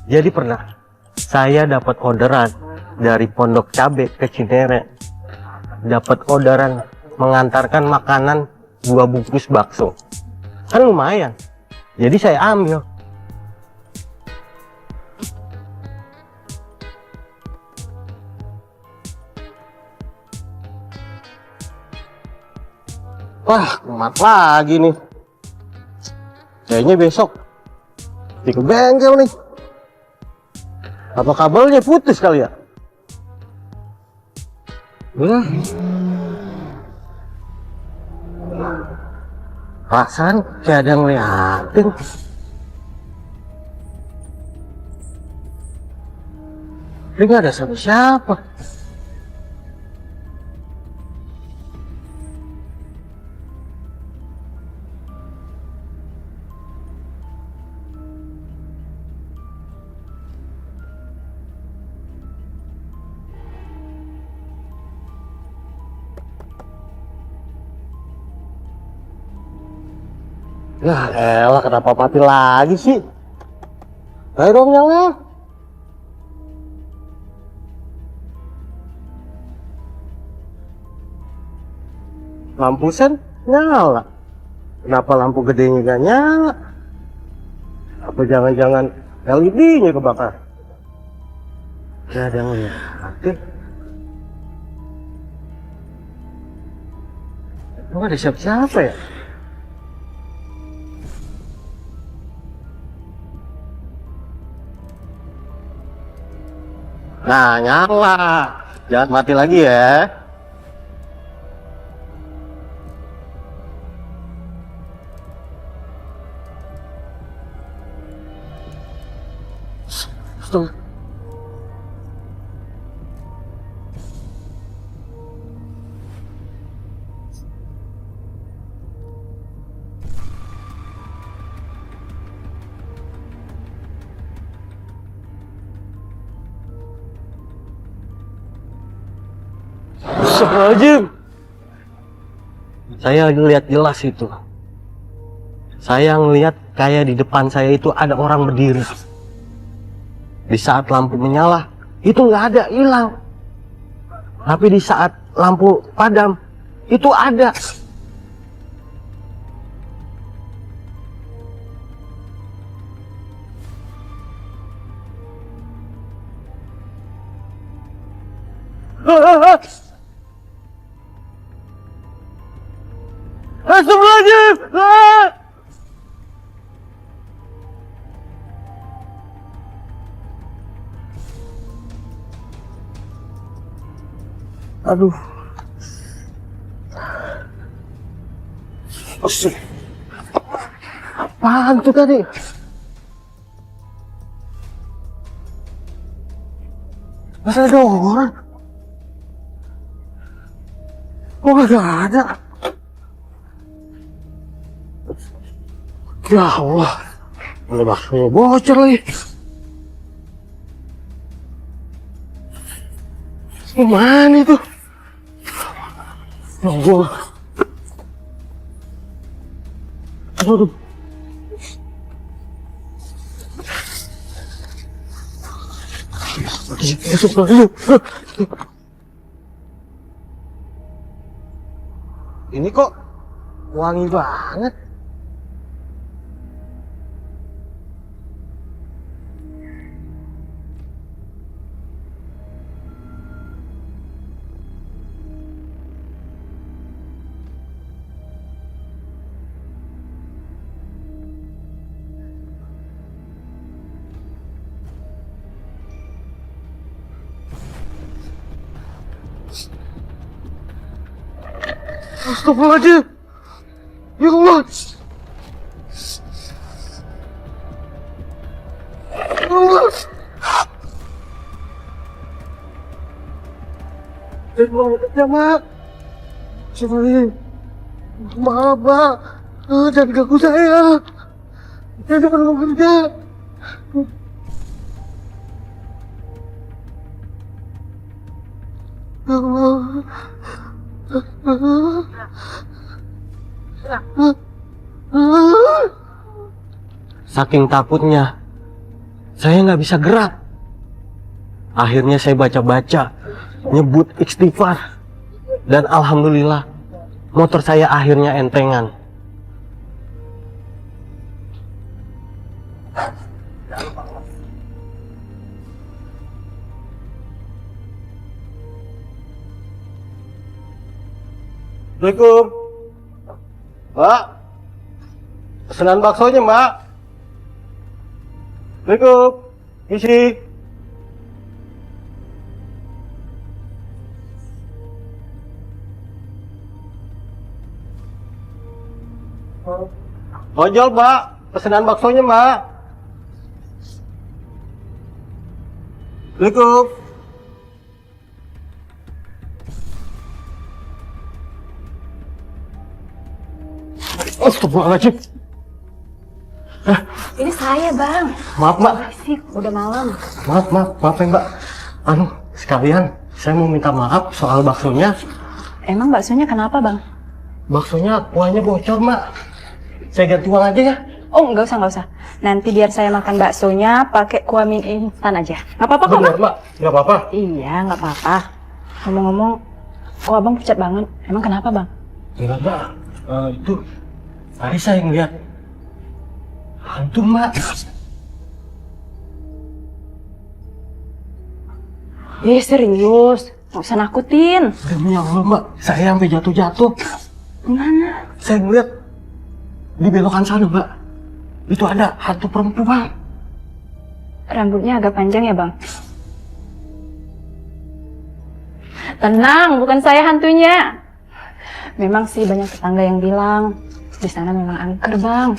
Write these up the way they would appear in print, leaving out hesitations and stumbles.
Jadi pernah saya dapat orderan dari Pondok Cabe ke Cinere. Dapat orderan mengantarkan makanan 2 bungkus bakso. Kan lumayan. Jadi saya ambil. Wah, kumat lagi nih. Kayaknya besok di ke bengkel nih. Apa kabelnya putus kali ya? Perasaan kayak ada yang ngeliatin. Ini nggak ada siapa-siapa. Ya elah, kenapa mati lagi sih? Ayo dong nyala. Lampu sen nyala. Kenapa lampu gedenya gak nyala? Apa jangan-jangan LED-nya kebakar? Gak ada yang liatin. Kok ada siapa-siapa ya? Nah, nyala. Jangan mati lagi ya. Stop. Astagfirullahaladzim. Saya lihat jelas itu. Saya ngelihat kayak di depan saya itu ada orang berdiri. Di saat lampu menyala, itu nggak ada, hilang. Tapi di saat lampu padam, itu ada. Astagfirullahaladzim! Aduh. Apaan tuh tadi? Masa ada orang? Kok gak ada? Ya Allah, boleh bakso bocor lagi. Gimana itu? Ya Allah. Aduh. Masuk lagi. Ini kok wangi banget. Astagfirullahaladzim. Ya Allah. Ya Allah. Jangan, Mak. Sorry. Maaf, Mak. Jangan ganggu saya. Jangan ganggu kerja. Ya Allah. Saking takutnya, Saya nggak bisa gerak. Akhirnya saya baca-baca, nyebut istighfar. Dan alhamdulillah, motor saya akhirnya entengan. Assalamualaikum. Mbak, pesanan baksonya, Mbak. Assalamualaikum. Isi. Ojol, Mbak. Pesanan baksonya, Mbak. Assalamualaikum. Astagfirullahaladzim. Ini saya, Bang. Maaf, Mbak. Sih, udah malam. Maaf ya, Mbak. Sekalian saya mau minta maaf soal baksonya. Emang baksonya kenapa, Bang? Baksonya kuahnya bocor, Mbak. Saya ganti uang aja ya. Oh, nggak usah. Nanti biar saya makan baksonya pakai kuah mie instan aja. Nggak apa-apa kok, Bener, Bang? Mbak. Nggak apa-apa. Iya, nggak apa-apa. Ngomong-ngomong, kok Abang pucat banget? Emang kenapa, Bang? Enggak, Mbak. Itu tadi saya ngeliat hantu, Mbak. Serius. Nggak usah nakutin. Demi Allah, Mbak. Saya sampai jatuh-jatuh. Gimana? Saya ngeliat di belokan sana, Mbak. Itu ada hantu perempuan. Rambutnya agak panjang ya, Bang? Tenang, bukan saya hantunya. Memang sih banyak tetangga yang bilang di sana memang angker, Bang.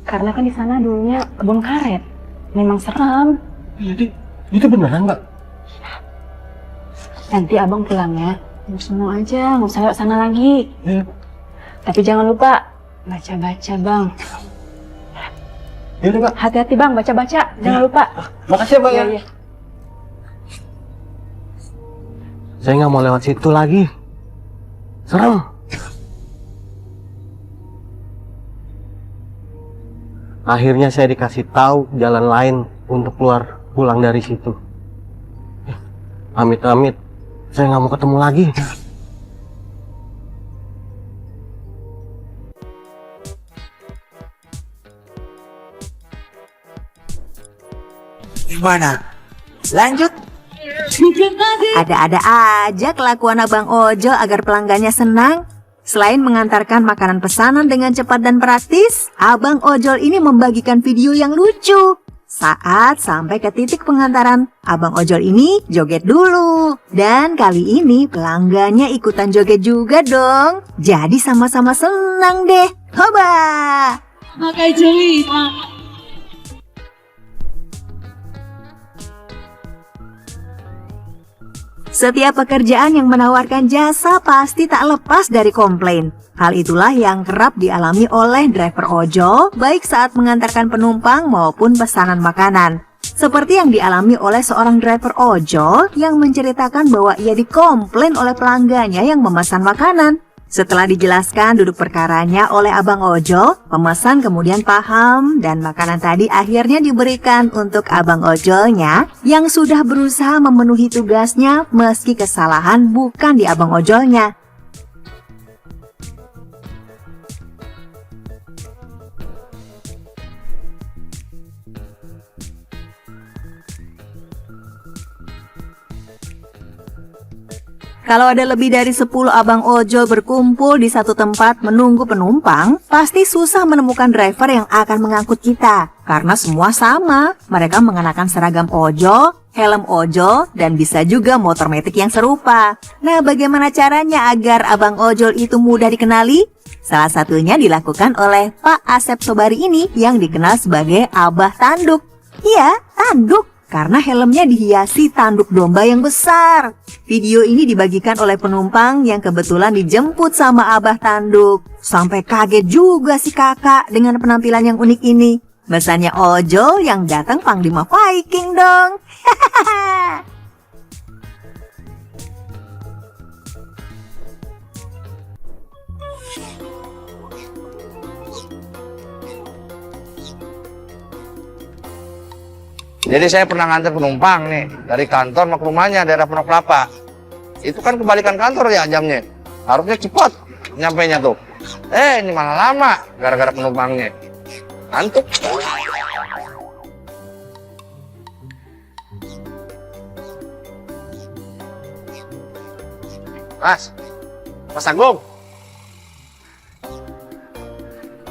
Karena kan di sana dulunya kebun karet. Memang serem. Jadi itu beneran, Mbak? Nanti Abang pulangnya semua aja, nggak usah lewat sana lagi. Ya. Tapi jangan lupa baca-baca, Bang. Ya udah, Mbak. Hati-hati, Bang, baca-baca. Jangan lupa. Makasih ya, Mbak. Iya, Ya. iya. Saya nggak mau lewat situ lagi. Serem. Akhirnya saya dikasih tahu jalan lain untuk pulang dari situ. Amit-amit, saya nggak mau ketemu lagi. Gimana? Lanjut? Ada-ada aja kelakuan Abang Ojol agar pelanggannya senang. Selain mengantarkan makanan pesanan dengan cepat dan praktis, Abang Ojol ini membagikan video yang lucu. Saat sampai ke titik pengantaran, Abang Ojol ini joget dulu. Dan kali ini pelanggannya ikutan joget juga dong. Jadi sama-sama senang deh. Hoba! Makai jeli, Setiap pekerjaan yang menawarkan jasa pasti tak lepas dari komplain. Hal itulah yang kerap dialami oleh driver ojol, baik saat mengantarkan penumpang maupun pesanan makanan. Seperti yang dialami oleh seorang driver ojol yang menceritakan bahwa ia dikomplain oleh pelanggannya yang memesan makanan. Setelah dijelaskan duduk perkaranya oleh Abang Ojol, pemesan kemudian paham dan makanan tadi akhirnya diberikan untuk Abang Ojolnya yang sudah berusaha memenuhi tugasnya meski kesalahan bukan di Abang Ojolnya. Kalau ada lebih dari 10 abang ojol berkumpul di satu tempat menunggu penumpang, pasti susah menemukan driver yang akan mengangkut kita. Karena semua sama, mereka mengenakan seragam ojol, helm ojol, dan bisa juga motor metik yang serupa. Nah, bagaimana caranya agar abang ojol itu mudah dikenali? Salah satunya dilakukan oleh Pak Asep Sobari ini yang dikenal sebagai Abah Tanduk. Iya, tanduk. Karena helmnya dihiasi tanduk domba yang besar. Video ini dibagikan oleh penumpang yang kebetulan dijemput sama Abah Tanduk. Sampai kaget juga si kakak dengan penampilan yang unik ini. Besannya ojol yang datang Panglima Viking dong. Hahaha. Jadi saya pernah nganter penumpang nih dari kantor mau ke rumahnya daerah Pondok Kelapa. Itu kan kebalikan kantor ya jamnya. Harusnya cepat nyampainya tuh. Ini malah lama gara-gara penumpangnya. Ngantuk. Mas Agung.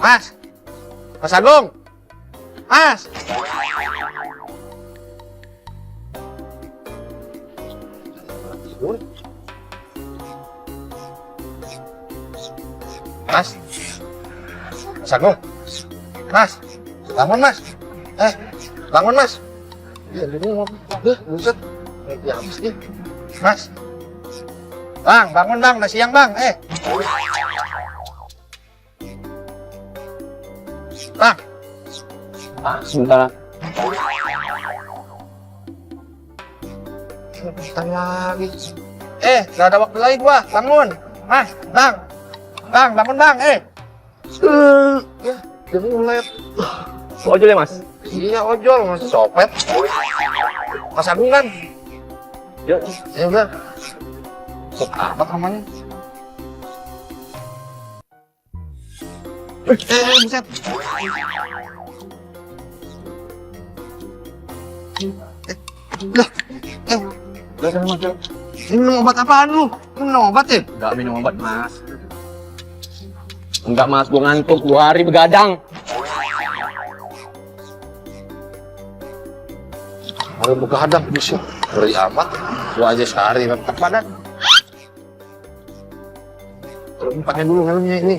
Mas Agung. Mas. Mas Agung. Mas. Bangun, Mas. Bangun, Mas. Iya, buset. Ya, Mas. Bang, bangun bang, udah siang bang. Bang. Sebentar. Bentar lagi. Gak ada waktu lagi gua. Bangun. Mas, bang. Bang, bangun bang. Ya, jadi mulai. Ojol ya mas? Iya ojol, mas copet. Mas Agung kan? Ya udah. Apa namanya? Buset. Ini minum obat apaan lu? Ini minum obat ya? Enggak minum obat mas. Enggak mas, gua ngantuk 2 hari begadang. Hari begadang, buset. Ngeri amat. Gua aja sehari tetap badan. Pakai dulu helmnya ini.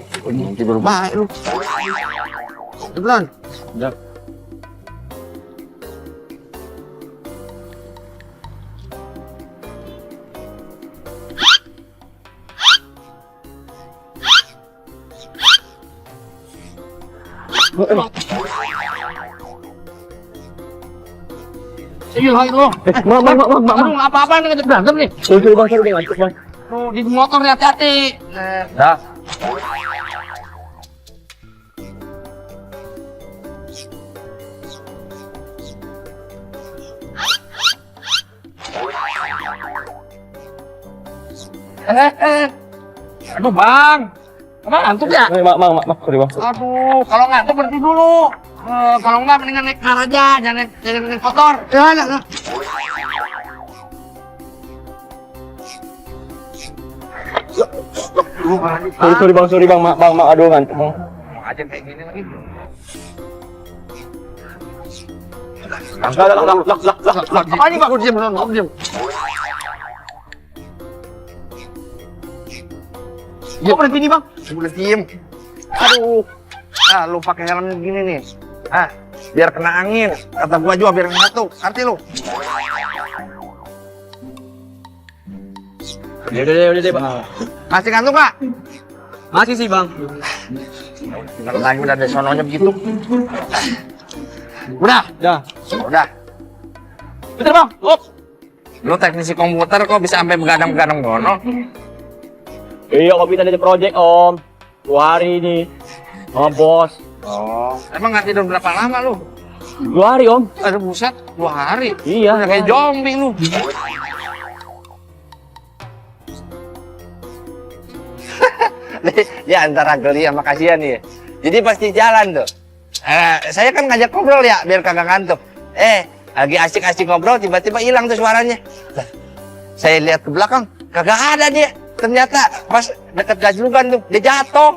Tidur baik lu. Beneran. Ya. Iya, lu. Mak. Apa-apaan ngajak berantem nih? Sorry bang, ngantuk bang. Tuh, di motor hati-hati. Dah. Aduh, Bang. Apa ngantuk ya? Mak, sorry bang. Aduh, kalau ngantuk berhenti dulu. Kalau enggak mendingan naik car aja, jangan naik motor. Ya, nah. Sorry bang, mak, aduh ngantuk bang. Mau aja kayak gini lagi. Lah. Apa ini, Pak? Diam. Kok berhenti nih bang? Boleh diem. Aduh. Lu pakai helm gini nih. Biar kena angin. Kata gua juga biar ngantuk. Ngerti lu? Udah deh bang. Masih ngantuk nggak? Masih sih bang. Bentar lagi udah ada sononya begitu. Udah. Bentar bang. Lu teknisi komputer kok bisa sampai begadang-begadang gono? Iya, kopi tadi ada project om. 2 hari nih. Sama bos. Oh. Emang nggak tidur berapa lama lu? 2 hari om. Aduh buset, 2 hari. Iya. Udah kayak zombie lu. Ya antara geli sama kasihan nih. Jadi pasti jalan tuh. Saya kan ngajak ngobrol ya biar kagak ngantuk. Lagi asik-asik ngobrol tiba-tiba hilang tuh suaranya. Saya lihat ke belakang kagak ada dia. Ternyata pas deket gajlukan tuh dia jatuh.